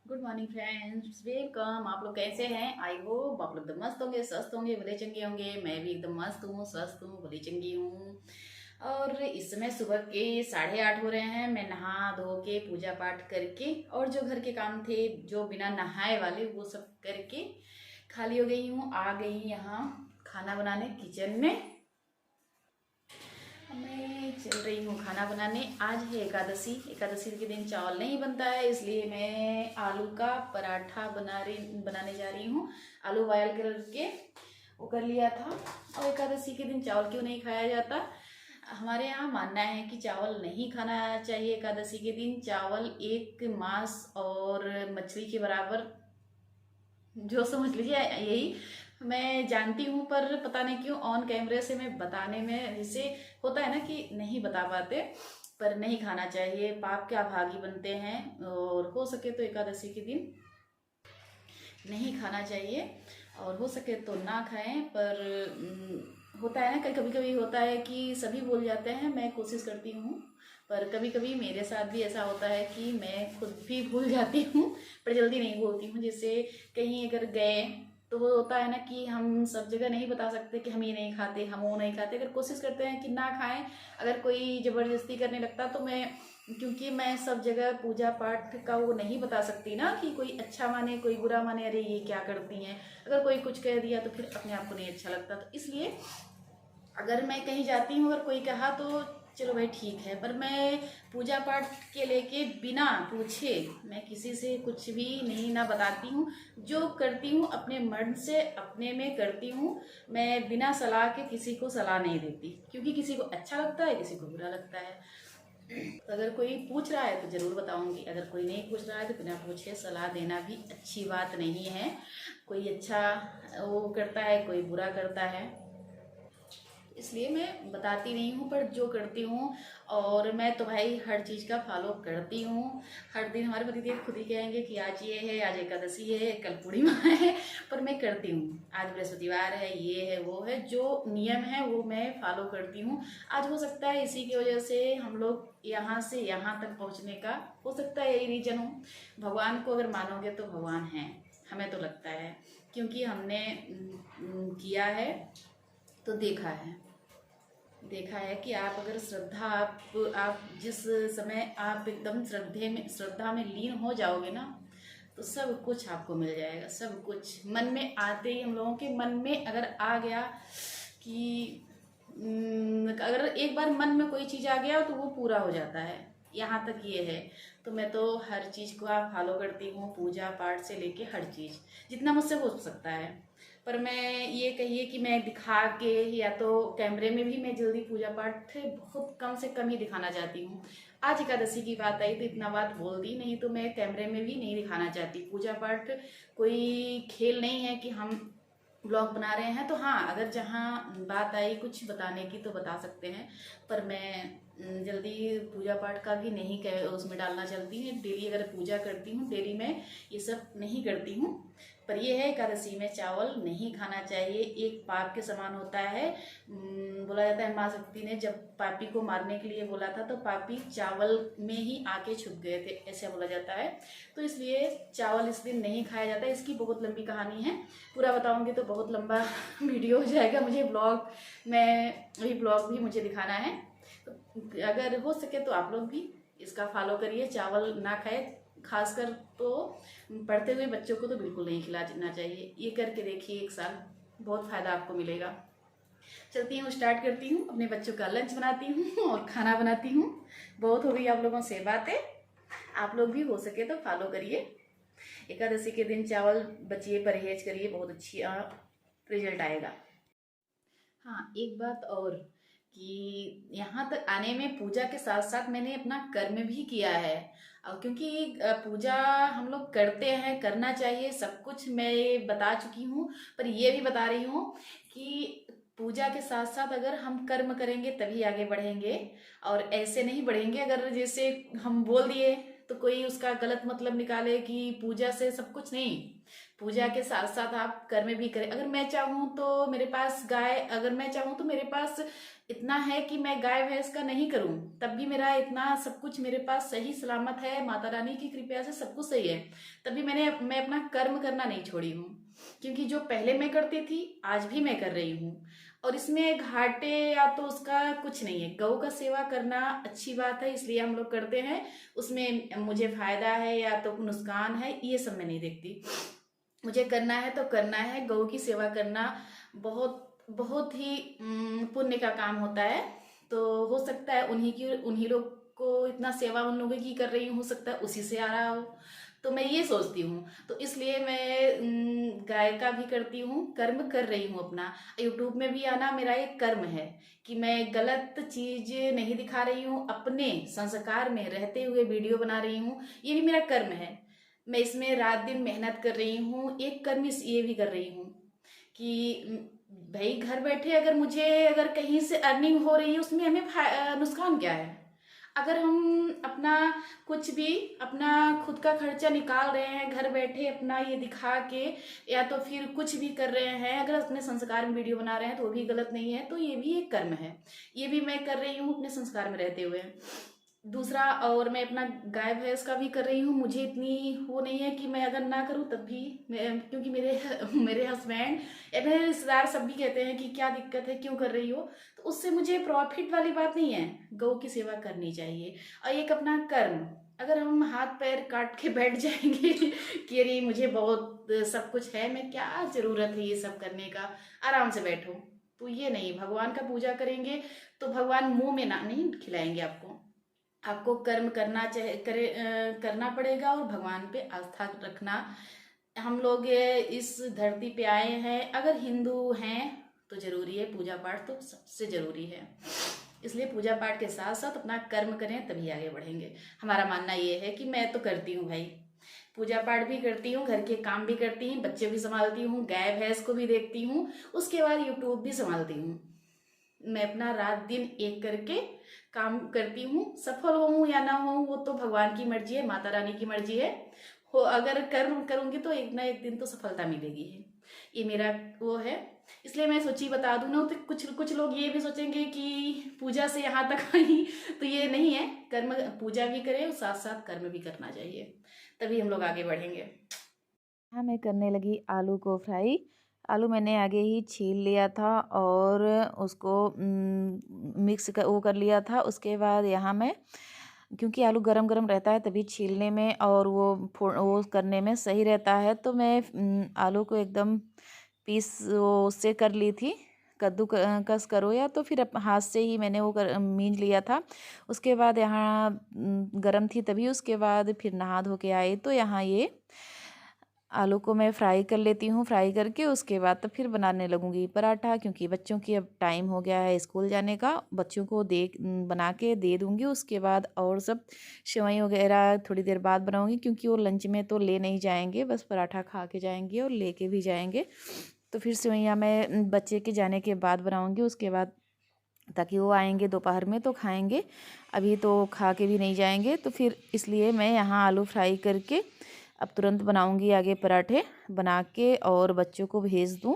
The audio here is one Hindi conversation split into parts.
Good morning friends, welcome. आप लोग कैसे हैं? आई होप आप लोग एकदम मस्त होंगे, स्वस्थ होंगे, भले चंगे होंगे। मैं भी एकदम मस्त हूँ, स्वस्थ हूँ, भले चंगी हूँ। और इस समय सुबह के 8:30 हो रहे हैं। मैं नहा धो के पूजा पाठ करके और जो घर के काम थे जो बिना नहाए वाले वो सब करके खाली हो गई हूँ। आ गई यहाँ खाना बनाने किचन में। मैं चल रही हूँ खाना बनाने। आज है एकादशी। एकादशी के दिन चावल नहीं बनता है, इसलिए मैं आलू का पराठा बनाने जा रही हूँ। आलू बॉयल करके वो कर लिया था। और एकादशी के दिन चावल क्यों नहीं खाया जाता? हमारे यहाँ मानना है कि चावल नहीं खाना चाहिए एकादशी के दिन। चावल एक मांस और मछली के बराबर, जो समझ लीजिए यही मैं जानती हूँ। पर पता नहीं क्यों ऑन कैमरे से मैं बताने में जैसे होता है ना कि नहीं बता पाते। पर नहीं खाना चाहिए, पाप के अभागी बनते हैं। और हो सके तो एकादशी के दिन नहीं खाना चाहिए, और हो सके तो ना खाएं। पर होता है ना, कभी कभी होता है कि सभी भूल जाते हैं। मैं कोशिश करती हूँ, पर कभी कभी मेरे साथ भी ऐसा होता है कि मैं खुद भी भूल जाती हूँ। पर जल्दी नहीं भूलती हूँ। जैसे कहीं अगर गए तो वो होता है ना कि हम सब जगह नहीं बता सकते कि हम ये नहीं खाते, हम वो नहीं खाते। अगर कोशिश करते हैं कि ना खाएं, अगर कोई ज़बरदस्ती करने लगता तो मैं, क्योंकि मैं सब जगह पूजा पाठ का वो नहीं बता सकती ना कि कोई अच्छा माने कोई बुरा माने, अरे ये क्या करती हैं। अगर कोई कुछ कह दिया तो फिर अपने आप को नहीं अच्छा लगता। तो इसलिए अगर मैं कहीं जाती हूँ और कोई कहा तो चलो भाई ठीक है। पर मैं पूजा पाठ के लेके बिना पूछे मैं किसी से कुछ भी नहीं ना बताती हूँ। जो करती हूँ अपने मन से अपने में करती हूँ। मैं बिना सलाह के किसी को सलाह नहीं देती, क्योंकि किसी को अच्छा लगता है, किसी को बुरा लगता है। अगर कोई पूछ रहा है तो ज़रूर बताऊंगी, अगर कोई नहीं पूछ रहा है तो बिना पूछे सलाह देना भी अच्छी बात नहीं है। कोई अच्छा वो करता है, कोई बुरा करता है, इसलिए मैं बताती नहीं हूँ। पर जो करती हूँ, और मैं तो भाई हर चीज़ का फॉलो करती हूँ। हर दिन हमारे पतिदेव खुद ही कहेंगे कि आज ये है, आज एकादशी है, कल पूर्णिमा है। पर मैं करती हूँ। आज बृहस्पतिवार है, ये है, वो है, जो नियम है वो मैं फॉलो करती हूँ। आज हो सकता है इसी की वजह से हम लोग यहाँ से यहाँ तक पहुँचने का हो सकता है यही रीजन हो। भगवान को अगर मानोगे तो भगवान है, हमें तो लगता है, क्योंकि हमने किया है तो देखा है कि आप अगर श्रद्धा, आप जिस समय आप एकदम श्रद्धा में लीन हो जाओगे ना, तो सब कुछ आपको मिल जाएगा। सब कुछ मन में आते ही, हम लोगों के मन में अगर आ गया कि अगर एक बार मन में कोई चीज़ आ गया तो वो पूरा हो जाता है। यहाँ तक ये है। तो मैं तो हर चीज़ को फॉलो करती हूँ, पूजा पाठ से लेके हर चीज़ जितना मुझसे हो सकता है। पर मैं ये कहिए कि मैं दिखा के या तो कैमरे में भी मैं जल्दी पूजा पाठ बहुत कम से कम ही दिखाना चाहती हूँ। आज एकादशी की बात आई तो इतना बात बोल दी, नहीं तो मैं कैमरे में भी नहीं दिखाना चाहती। पूजा पाठ कोई खेल नहीं है कि हम ब्लॉग बना रहे हैं। तो हाँ, अगर जहाँ बात आई कुछ बताने की तो बता सकते हैं। पर मैं जल्दी पूजा पाठ का भी नहीं उसमें डालना चलती है। डेली अगर पूजा करती हूँ, डेली मैं ये सब नहीं करती हूँ। पर यह है, एकादशी में चावल नहीं खाना चाहिए, एक पाप के समान होता है। बोला जाता है माँ शक्ति ने जब पापी को मारने के लिए बोला था तो पापी चावल में ही आके छुप गए थे, ऐसा बोला जाता है। तो इसलिए चावल इस दिन नहीं खाया जाता है। इसकी बहुत लंबी कहानी है, पूरा बताऊंगी तो बहुत लंबा वीडियो हो जाएगा। मुझे ब्लॉग में वही ब्लॉग भी मुझे दिखाना है। तो अगर हो सके तो आप लोग भी इसका फॉलो करिए, चावल ना खाए। खासकर तो पढ़ते हुए बच्चों को तो बिल्कुल नहीं खिलाना चाहिए। ये करके देखिए, एक साल बहुत फ़ायदा आपको मिलेगा। चलती हूँ, स्टार्ट करती हूँ, अपने बच्चों का लंच बनाती हूँ और खाना बनाती हूँ। बहुत हो गई आप लोगों से बातें। आप लोग भी हो सके तो फॉलो करिए। एकादशी के दिन चावल बचिए, परहेज करिए, बहुत अच्छी रिजल्ट आएगा। हाँ, एक बात और कि यहाँ तक आने में पूजा के साथ साथ मैंने अपना कर्म भी किया है। क्योंकि पूजा हम लोग करते हैं, करना चाहिए, सब कुछ मैं बता चुकी हूँ। पर ये भी बता रही हूँ कि पूजा के साथ साथ अगर हम कर्म करेंगे तभी आगे बढ़ेंगे, और ऐसे नहीं बढ़ेंगे। अगर जैसे हम बोल दिए तो कोई उसका गलत मतलब निकाले कि पूजा से सब कुछ नहीं। पूजा के साथ साथ आप कर्म भी करें। अगर मैं चाहूँ तो मेरे पास गाय, अगर मैं चाहूँ तो मेरे पास इतना है कि मैं गाय भैंस का नहीं करूँ, तब भी मेरा इतना सब कुछ मेरे पास सही सलामत है, माता रानी की कृपा से सब कुछ सही है। तभी मैं अपना कर्म करना नहीं छोड़ी हूँ, क्योंकि जो पहले मैं करती थी आज भी मैं कर रही हूँ, और इसमें घाटे या तो उसका कुछ नहीं है। गौ का सेवा करना अच्छी बात है, इसलिए हम लोग करते हैं। उसमें मुझे फायदा है या तो नुकसान है, ये सब मैं नहीं देखती। मुझे करना है तो करना है। गौ की सेवा करना बहुत बहुत ही पुण्य का काम होता है। तो हो सकता है उन्हीं लोग को इतना सेवा उन लोगों की कर रही हूँ, हो सकता है उसी से आ रहा हो। तो मैं ये सोचती हूँ, तो इसलिए मैं गाय का भी करती हूँ, कर्म कर रही हूँ अपना। यूट्यूब में भी आना मेरा एक कर्म है कि मैं गलत चीज नहीं दिखा रही हूँ, अपने संस्कार में रहते हुए वीडियो बना रही हूँ, ये भी मेरा कर्म है। मैं इसमें रात दिन मेहनत कर रही हूँ। एक कर्म ये भी कर रही हूँ कि भाई घर बैठे अगर कहीं से अर्निंग हो रही है, उसमें हमें नुकसान क्या है। अगर हम अपना कुछ भी अपना खुद का खर्चा निकाल रहे हैं घर बैठे, अपना ये दिखा के या तो फिर कुछ भी कर रहे हैं, अगर अपने संस्कार में वीडियो बना रहे हैं तो वो भी गलत नहीं है। तो ये भी एक कर्म है, ये भी मैं कर रही हूँ अपने संस्कार में रहते हुए। दूसरा, और मैं अपना गाय भैंस का भी कर रही हूँ। मुझे इतनी वो नहीं है कि मैं अगर ना करूँ तब भी मैं, क्योंकि मेरे मेरे हस्बैंड या मेरे रिश्तेदार सब भी कहते हैं कि क्या दिक्कत है, क्यों कर रही हो। तो उससे मुझे प्रॉफिट वाली बात नहीं है, गौ की सेवा करनी चाहिए। और एक अपना कर्म, अगर हम हाथ पैर काट के बैठ जाएंगे कि अरे मुझे बहुत सब कुछ है, मैं क्या जरूरत है ये सब करने का, आराम से बैठो, तो ये नहीं। भगवान का पूजा करेंगे तो भगवान मुंह में ना नहीं खिलाएंगे आपको। आपको कर्म करना पड़ेगा और भगवान पे आस्था रखना। हम लोग इस धरती पे आए हैं, अगर हिंदू हैं तो जरूरी है पूजा पाठ, तो सबसे जरूरी है। इसलिए पूजा पाठ के साथ साथ अपना कर्म करें तभी आगे बढ़ेंगे। हमारा मानना ये है कि मैं तो करती हूँ भाई, पूजा पाठ भी करती हूँ, घर के काम भी करती हूँ, बच्चे भी संभालती हूँ, गाय भैंस को भी देखती हूँ, उसके बाद यूट्यूब भी संभालती हूँ। मैं अपना रात दिन एक करके काम करती हूँ। सफल हूँ या ना हूँ वो तो भगवान की मर्जी है, माता रानी की मर्जी है। हो अगर कर्म करूंगी तो एक ना एक दिन तो सफलता मिलेगी है, ये मेरा वो है। इसलिए मैं सोची बता दूं ना, तो कुछ कुछ लोग ये भी सोचेंगे कि पूजा से यहाँ तक आई, तो ये नहीं है। कर्म पूजा भी करें और साथ साथ कर्म भी करना चाहिए, तभी हम लोग आगे बढ़ेंगे। हाँ, मैं करने लगी आलू को फ्राई। आलू मैंने आगे ही छील लिया था और उसको मिक्स वो कर लिया था। उसके बाद यहाँ मैं, क्योंकि आलू गरम गरम रहता है तभी छीलने में और वो करने में सही रहता है, तो मैं आलू को एकदम पीस वो उससे कर ली थी। कस करो या तो फिर हाथ से ही मैंने वो मींज लिया था। उसके बाद यहाँ गरम थी तभी, उसके बाद फिर नहा धो के आई तो यहाँ ये आलू को मैं फ्राई कर लेती हूँ। फ्राई करके उसके बाद तो फिर बनाने लगूँगी पराठा, क्योंकि बच्चों की अब टाइम हो गया है स्कूल जाने का। बच्चों को बना के दे दूँगी। उसके बाद और सब सेवई वगैरह थोड़ी देर बाद बनाऊँगी, क्योंकि वो लंच में तो ले नहीं जाएंगे, बस पराठा खा के जाएंगे और लेके भी जाएंगे। तो फिर सेवइयाँ मैं बच्चे के जाने के बाद बनाऊँगी, उसके बाद, ताकि वो आएंगे दोपहर में तो खाएंगे, अभी तो खा के भी नहीं जाएंगे। तो फिर इसलिए मैं यहाँ आलू फ्राई करके अब तुरंत बनाऊंगी आगे पराठे बना के और बच्चों को भेज दूँ।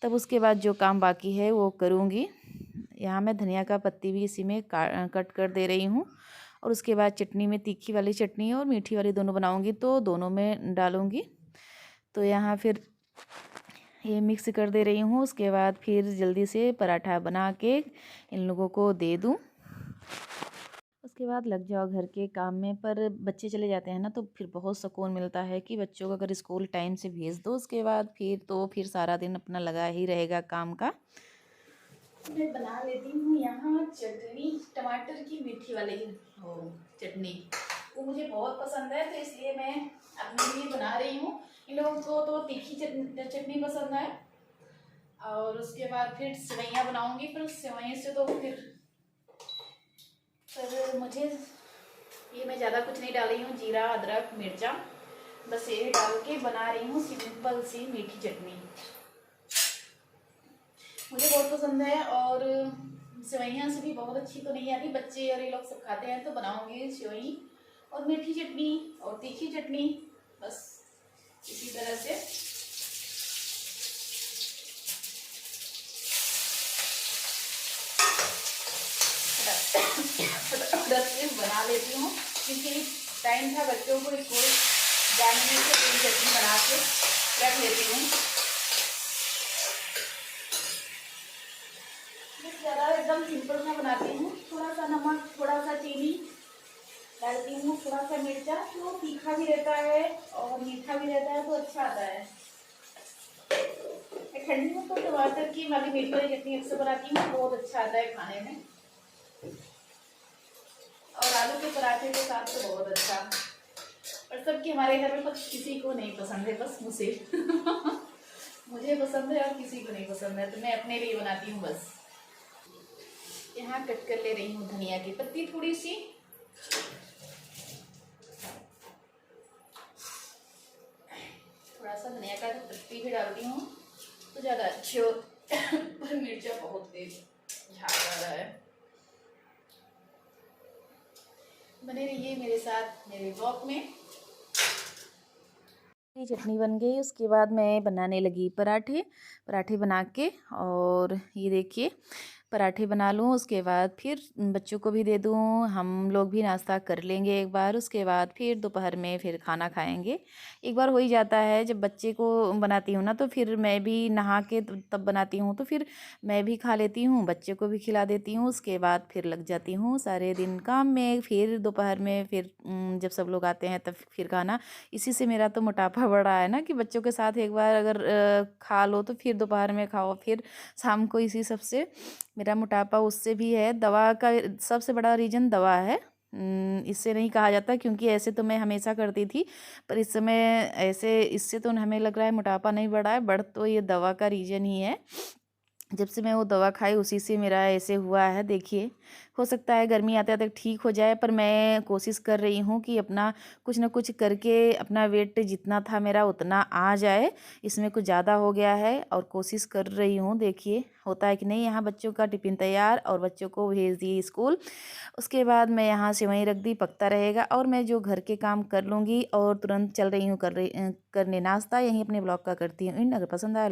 तब उसके बाद जो काम बाकी है वो करूँगी। यहाँ मैं धनिया का पत्ती भी इसी में कट कर दे रही हूँ। और उसके बाद चटनी में तीखी वाली चटनी और मीठी वाली दोनों बनाऊँगी, तो दोनों में डालूँगी। तो यहाँ फिर ये मिक्स कर दे रही हूँ। उसके बाद फिर जल्दी से पराठा बना के इन लोगों को दे दूँ। उसके बाद लग जाओ घर के काम में। पर बच्चे चले जाते हैं ना, तो फिर बहुत सुकून मिलता है कि बच्चों को अगर स्कूल टाइम से भेज दो, उसके बाद फिर सारा दिन अपना लगा ही रहेगा काम का। मैं बना लेती हूँ यहाँ चटनी, टमाटर की मीठी वाली वो चटनी, वो मुझे बहुत पसंद है, तो इसलिए मैं अपने लिए बना रही हूँ। इन लोगों को तो तीखी चटनी पसंद है। और उसके बाद फिर सेवइयाँ बनाऊंगी, फिर सेवई से तो फिर मुझे ये मैं ज़्यादा कुछ नहीं डाल रही हूँ, जीरा अदरक मिर्चा बस ये डाल के बना रही हूँ सिंपल सी मीठी चटनी। मुझे बहुत पसंद है, और सेवइयाँ से भी बहुत अच्छी तो नहीं आती, बच्चे और ये लोग सब खाते हैं, तो बनाऊंगी सेवई और मीठी चटनी और तीखी चटनी, बस इसी तरह से फटाफट से बना लेती हूँ, क्योंकि टाइम था बच्चों को स्कूल जाने में, से पूरी चटनी बना के रख लेती हूँ। बस ज़्यादा एकदम सिंपल मैं बनाती हूँ, थोड़ा सा नमक, थोड़ा सा चीनी डालती हूँ, थोड़ा सा मिर्चा, तो तीखा भी रहता है और मीठा भी रहता है, तो अच्छा आता है। ठंडी में तो टमाटर की वाली मीठी वाली चटनी अक्सर बनाती हूँ, बहुत अच्छा आता है खाने में, और आलू के पराठे के साथ तो बहुत अच्छा। और सबके हमारे घर में बस किसी को नहीं पसंद है, बस मुझे मुझे पसंद है और किसी को नहीं पसंद है, तो मैं अपने लिए बनाती हूँ बस। यहाँ कट कर ले रही हूँ धनिया की पत्ती थोड़ी सी, थोड़ा सा धनिया का पत्ती भी डालती हूँ तो ज़्यादा अच्छे हो। पर मिर्चा बहुत तेज झाग आ रहा है। बने रहिए मेरे साथ मेरे ब्लॉग में। चटनी बन गई, उसके बाद मैं बनाने लगी पराठे बना के, और ये देखिए पराठे बना लूँ, उसके बाद फिर बच्चों को भी दे दूँ, हम लोग भी नाश्ता कर लेंगे एक बार, उसके बाद फिर दोपहर में फिर खाना खाएंगे। एक बार हो ही जाता है, जब बच्चे को बनाती हूँ ना तो फिर मैं भी नहा के तब बनाती हूँ, तो फिर मैं भी खा लेती हूँ, बच्चे को भी खिला देती हूँ, उसके बाद फिर लग जाती हूँ सारे दिन काम में। फिर दोपहर में फिर जब सब लोग आते हैं तब फिर खाना। इसी से मेरा तो मोटापा बढ़ा है ना, कि बच्चों के साथ एक बार अगर खा लो तो फिर दोपहर में खाओ, फिर शाम को, इसी सब से मेरा मोटापा उससे भी है। दवा का सबसे बड़ा रीज़न दवा है, इससे नहीं कहा जाता, क्योंकि ऐसे तो मैं हमेशा करती थी, पर इस समय ऐसे इससे तो हमें लग रहा है मोटापा नहीं बढ़ा है, बढ़ तो ये दवा का रीज़न ही है। जब से मैं वो दवा खाई उसी से मेरा ऐसे हुआ है। देखिए, हो सकता है गर्मी आते आते ठीक हो जाए, पर मैं कोशिश कर रही हूँ कि अपना कुछ ना कुछ करके अपना वेट जितना था मेरा उतना आ जाए। इसमें कुछ ज़्यादा हो गया है और कोशिश कर रही हूँ, देखिए होता है कि नहीं। यहाँ बच्चों का टिफ़िन तैयार और बच्चों को भेज दिए स्कूल। उसके बाद मैं यहाँ से वहीं रख दी, पकता रहेगा, और मैं जो घर के काम कर लूँगी, और तुरंत चल रही हूँ करने नाश्ता। यहीं अपने ब्लॉग का करती हूँ इन। अगर पसंद आए